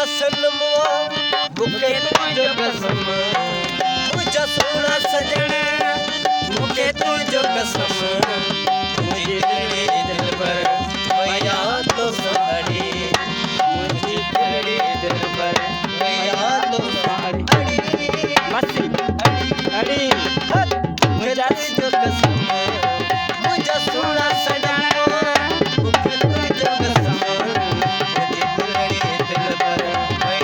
सनमवा मुखे तुझो कसम मुझा सोना सजन मुखे तुझो कसम मुझे तेरे दिल पर मैं तो साड़ी मुझे तेरे दिल पर मैं तो साड़ी मस्ती अड़ी मुझा तुझो कसम मुझा सोना सजन मुखे तुझो कसम मुझे तेरे दिल पर मैं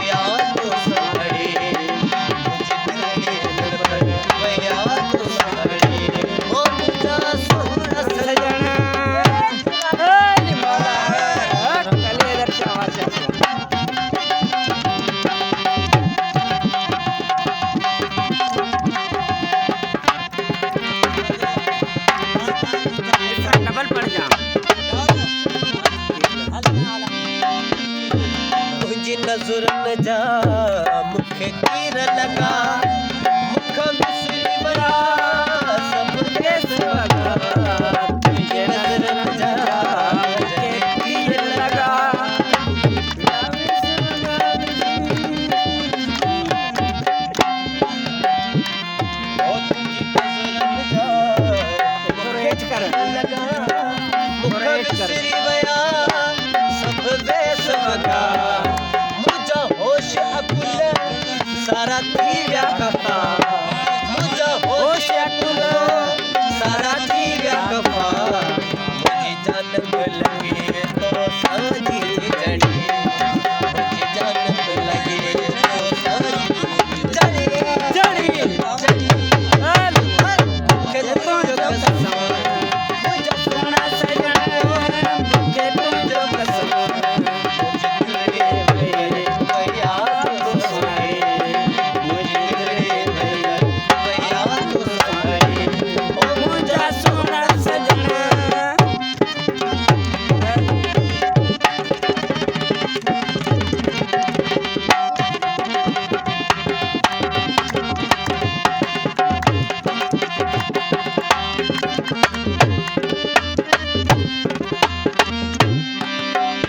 तो साड़ी मुझे तेरे दिल पर मैं तो साड़ी ओ मुझा सोना सजन डबल पड़ जा मुझी नजर न जा मुखे तीर लगा मुख मिसरी बना सब देश लगा तुझे नजर न जा मुखे तीर लगा ओ तुझी नजर न जा रेट कर लगा मुख मिसरी बना सब देश लगा मुझा होश अकुल सारा थी व्याकफा मुझा होश अकुल सारा थी व्याकफा मुझे जन्म लगे तो साजी जड़ी मुझे जन्म लगे तो साजी जड़ी जड़ी मुझे तुझो कसम मुझे सोना सजन मुझे तुझो कसम मुझे तेरे दिल भैया तो साड़ी मुझे तेरे दिल भैया तो साड़ी ओ मुझा सोना सजन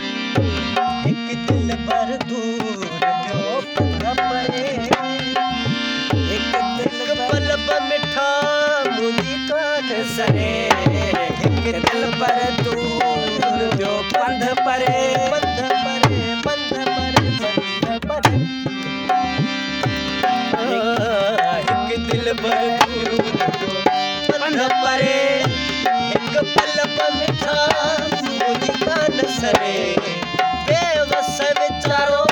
एक दिल पर दूर जो परे एक दिल पल पर मिठा मुझी कान सरे एक दिल पर दूर जो पंध परे पंध परे पंध परे पंध परे एक दिल पर दूर जो पंध परे एक पल पर मिठा मुझी कान सरे बेवस विचारो